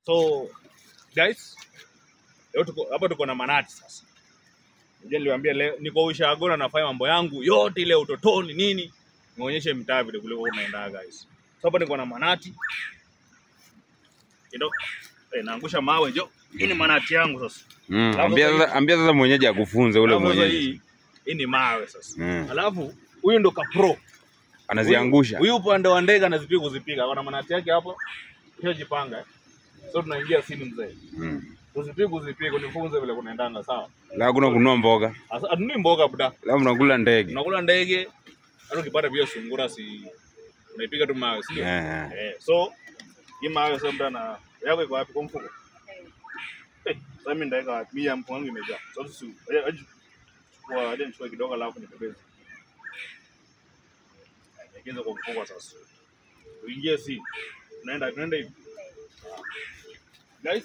So guys, leo hapa tuko na manati sasa. Unajua niliwaambia leo niko ushago na nafanya mambo yangu yote ile utotoni nini. Nionyeshe mtaa vile kule unaenda guys. So hapa niko na manati. Ndio naangusha mawe jo. Hii ni manati yangu sasa. Ambia sasa mwenyeji akufunze ule mwenyeji. Hii ni mawe sasa. Alafu huyu ndo kapro. Anaziangusha. Huyu upande wa ndege anazipiga kuzipiga. Kuna manati yake hapo. Kisha jipanga. So tunaingia simu mzee. Kuzipiga nifunze vile kunaendanga sawa. La kuna kunua mboga. Sasa aduni mboga buda. La mnakula ndege. Unakula ndege. Hata ukipata pia sungura si unaipiga tu mawe sio? So hii mawe sasa mtu na yako iko wapi kwa mfuko? Sasa mimi ndaika wapi? Mimi ya mpango imejaa. Sasa kwa hadi nichukue kidogo alafu nipebeze. Nikianza kwa mfuko sasa. Uingie si. Tunaenda hivi. Guys.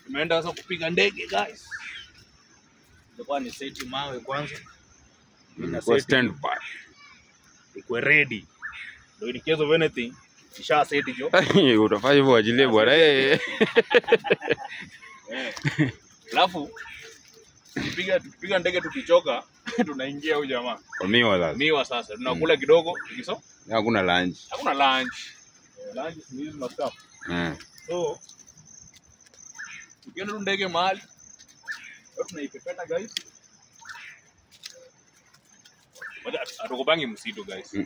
Tumeenda sasa kupiga ndege guys. Ndio ni seti mawe kwanza. Kwa stand by. Iko ready. Ndio in case of anything, isha seti jo. Utafanya hivyo ajilie bwana. Alafu tupiga ndege tukichoka tunaingia huyu jamaa. Kwa miwa sasa. Tunakula kidogo, kiso? Hakuna lunch. Hakuna lunch. Lunch ni hizo mastuff. So tukienda ndege mahali tunaipepeta guys. Hatukupangi msitu guys.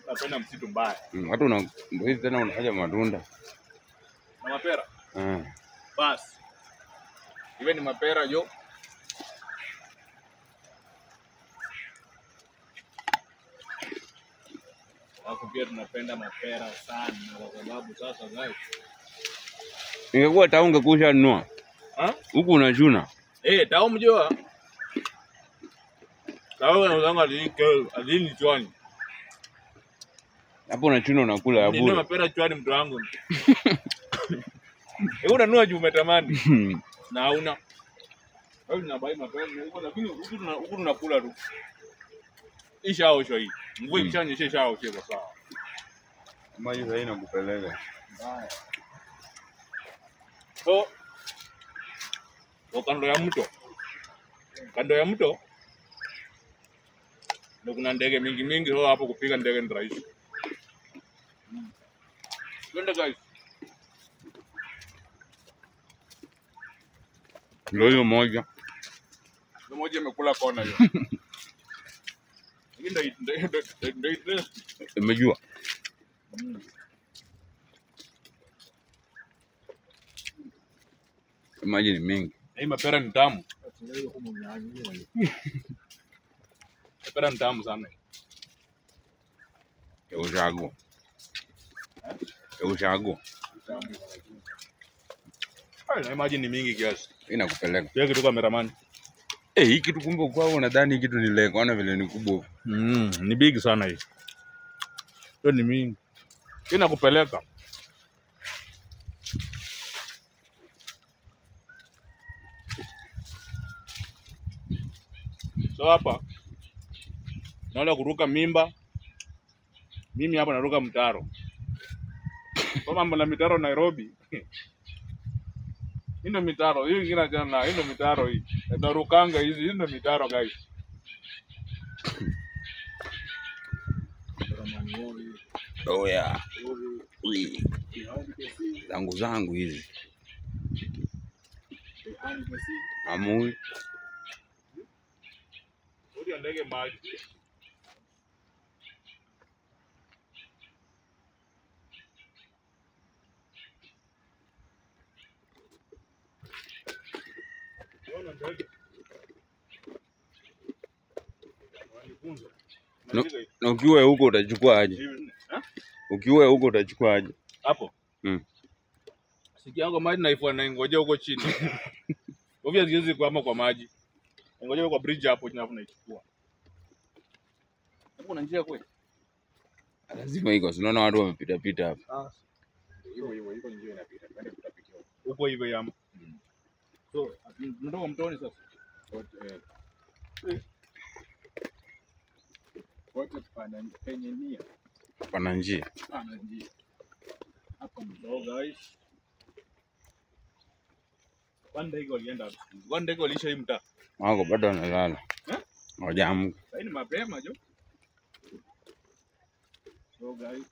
Tunapenda msitu mbaya. Watu hizi tena unahaja matunda. Na mapera. Bas. Iwe ni mapera jo. Hapo pia tunapenda mapera sana kwa sababu sasa guys. Ingekuwa tao ungekusha nunua. Huku unachuna. Tao mjua. Tao unauzanga alini chwani. Hapo unachuna unakula ya bure. Ndio mapera chwani mtu wangu. Unanunua juu umetamani. Na hauna. Wewe unabai mapera lakini huku tunakula tu. Ishaosho hii. Mvua ikishanyesha ishaosho kwa sawa. Maji sasa inakupeleka. Haya. So kando ya mto ndio kuna ndege mingi so hapo kupiga ndege ni rahisi. Twende guys. Ndio moja imekula kona hiyo. Ndio imejua. Maji ni mengi. Hii mapera ni tamu. Mapera ni tamu sana. Ushago. Na maji ni mingi kiasi. Inakupeleka. Pia kitu kameramani. Hii kitu kumbe kwao unadhani hii kitu ni leko, ona vile ni kubwa. Ni big sana hii. Hiyo ni mingi. Inakupeleka. So hapa naona kuruka mimba. Mimi hapa naruka mtaro. Kwa mambo na mitaro Nairobi. Hii ndio mitaro. Hii ingine jana, hii ndio mitaro hii. Narukanga hizi, hii ndio mitaro guys. Oya. Zangu hizi. Amui. Odi ndege maji. Na ukiwa huko utachukua aje? Ukiwa huko utachukua aje? Hapo. Siki yangu maji naifua na ngoja huko chini. Obviously hizi kwa maji. Ngoja kwa bridge hapo chini hapo naichukua. Hapo kuna njia kweli? Lazima iko, unaona watu wamepita hapa. Hivyo iko njia inapita. Twende tutapitia huko hivyo yamo. So, tunatoka mtoni sasa. Wote penye nia. Pana njia. Pana njia. Hapa mto guys. ndege walienda. Ndege walisha hii mtaa. Wako bado wanalala. Hawajaamka. Sasa ni mapema jo. So guys.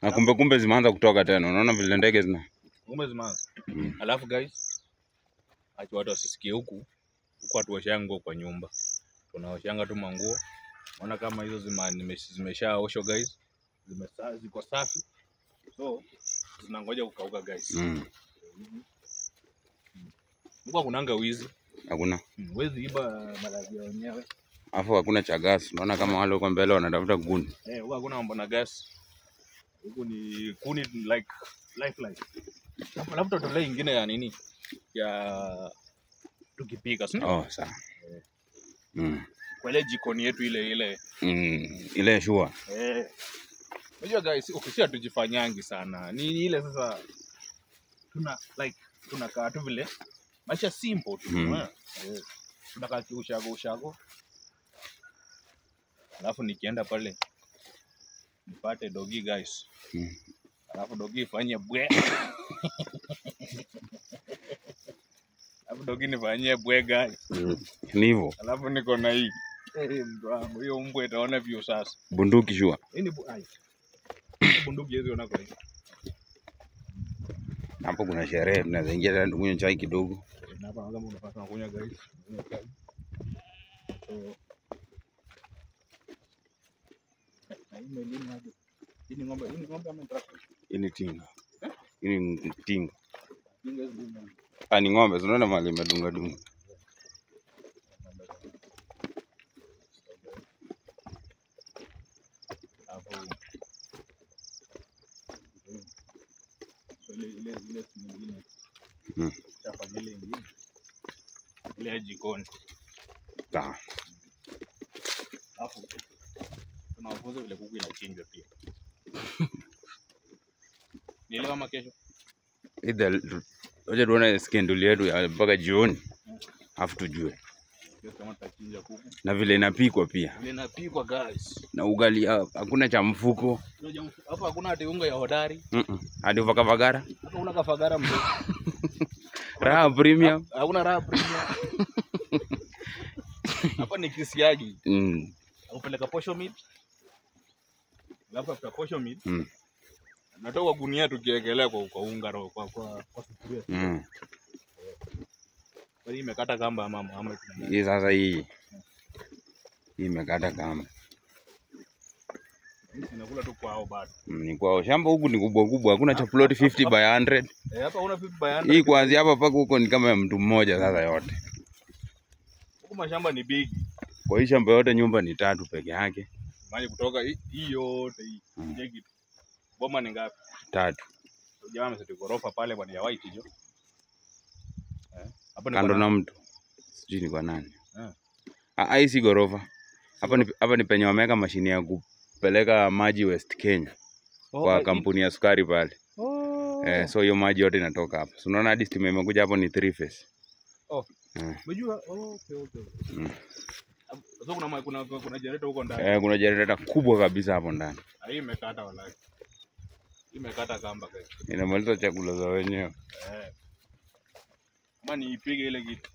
Na kumbe zimeanza kutoka tena. Unaona vile ndege zina. Kumbe zimeanza. Alafu guys, acha watu wasisikie huku watu washa nguo kwa nyumba. Tunaoshanga tu manguo. Unaona kama hizo zimeshaoshwa guys. Ziko safi. So zinangoja kukauka guys. Huko kunanga wizi. Hakuna. Wezi iba malazi ya wenyewe. Afu hakuna cha gas. Unaona kama wale huko mbele wanatafuta kuni. Huko hakuna mambo na gas. Huko ni kuni like lifeline. Alafu tutolea ingine ya nini? Ya tukipika, sio? Oh, sawa. Kwa ile jikoni yetu ile. Ile shua. Unajua guys, ukisia tujifanyangi sana. Ni ile sasa tunakaa tu vile. Maisha simple tu. Tunakaa ushago. Alafu nikienda pale nipate dogi guys. Alafu dogi ifanye bwe. Alafu dogi nifanyie bwe guys. Ni hivyo. Alafu niko na hii. Mtu wangu hiyo mbwa itaona view sasa. Bunduki shua. Hii bunduki hizo unaona kwa hiyo. Hapo kuna sherehe tunaweza ingia tena tukunywe chai kidogo. Na hapa kama unapata kunywa guys. So hii ni ng'ombe ama tractor? Hii ni tinga. Hii ni tinga. Ni ng'ombe, unaona mali imedunga. Hapo ile nyingine. Chapa ile nyingine. Ile jikoni. Sawa. Hapo tunawafunza vile kuku inachinjwa pia. Nielewa kama kesho. Wacha tuone schedule yetu mpaka jioni. Alafu tujue. Kama tutachinja kuku. Na vile inapikwa pia. Vile inapikwa guys. Na ugali hakuna cha mfuko. Hapa hakuna hata unga ya hodari. Hadi uvakavagara. Hapa una kafagara mzee. Raha premium. Hakuna raha premium. Hapa ni kisiagi. Upeleka posho meat. Alafu after posho meat. Natoka gunia tukiekelea kwa unga kwa sufuria. Hii imekata kamba ama hii sasa hii imekata kamba. Inakula tu kwao bado. Ni kwao. Shamba huku ni kubwa. Hakuna cha plot 50 by 100. Hapa una 50 by 100. Hii kuanzia hapa mpaka huko ni kama ya mtu mmoja sasa yote. Huko mashamba ni big. Kwa hii shamba yote nyumba ni 3 peke yake. Maji kutoka hii yote hii. Jegi. Boma ni ngapi? 3. Jamaa ameseti gorofa pale bwana ya white hiyo. Hapa kando na mtu. Sijui ni kwa nani. Hii si gorofa. Hapa ni penye wameweka mashine ya kupeleka maji West Kenya. Kwa kampuni ya sukari pale. So hiyo maji yote inatoka hapa. So unaona hadi stima imekuja hapo ni 3 phase. Unajua okay. So kuna generator huko ndani. Kuna generator kubwa kabisa hapo ndani. Hii imekata wallahi. Imekata kamba guys. Inamaliza chakula za wenyewe. Kama ni ipige ile kitu.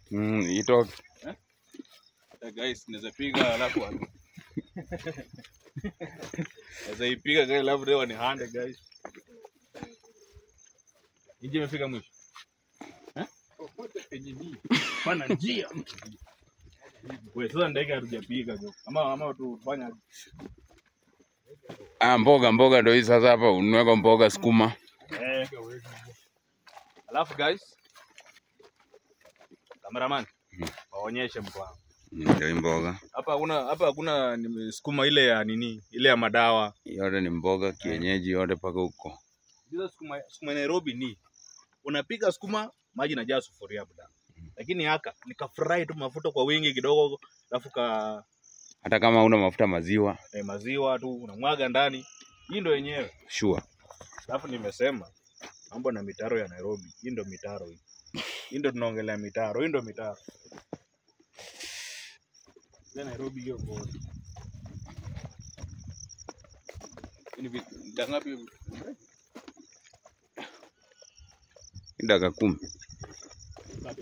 Itoke. Guys, naweza piga alafu naweza ipiga guys alafu leo ni hande guys. Inje imefika mwisho. Bana njia. Wewe sasa ndege hatujapiga jo. Ama tufanya mboga ndio hii sasa hapa unaweka mboga sukuma. Alafu guys, cameraman, waonyeshe mkwao. Ndio mboga. Hapa hakuna sukuma ile ya nini, ile ya madawa. Yote ni mboga kienyeji yote paka huko. Hizo sukuma Nairobi ni unapika sukuma maji inajaa sufuria hapo ndani. Lakini haka nikafry tu mafuta kwa wingi kidogo alafu hata kama una mafuta maziwa. Maziwa tu unamwaga ndani. Hii ndio yenyewe. Sure. Alafu nimesema mambo na mitaro ya Nairobi. Hii ndio mitaro hii. Hii ndio tunaongelea mitaro. Hii ndio mitaro. Nairobi hiyo kwa. Ini dangapi? dakika 10.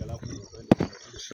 Alafu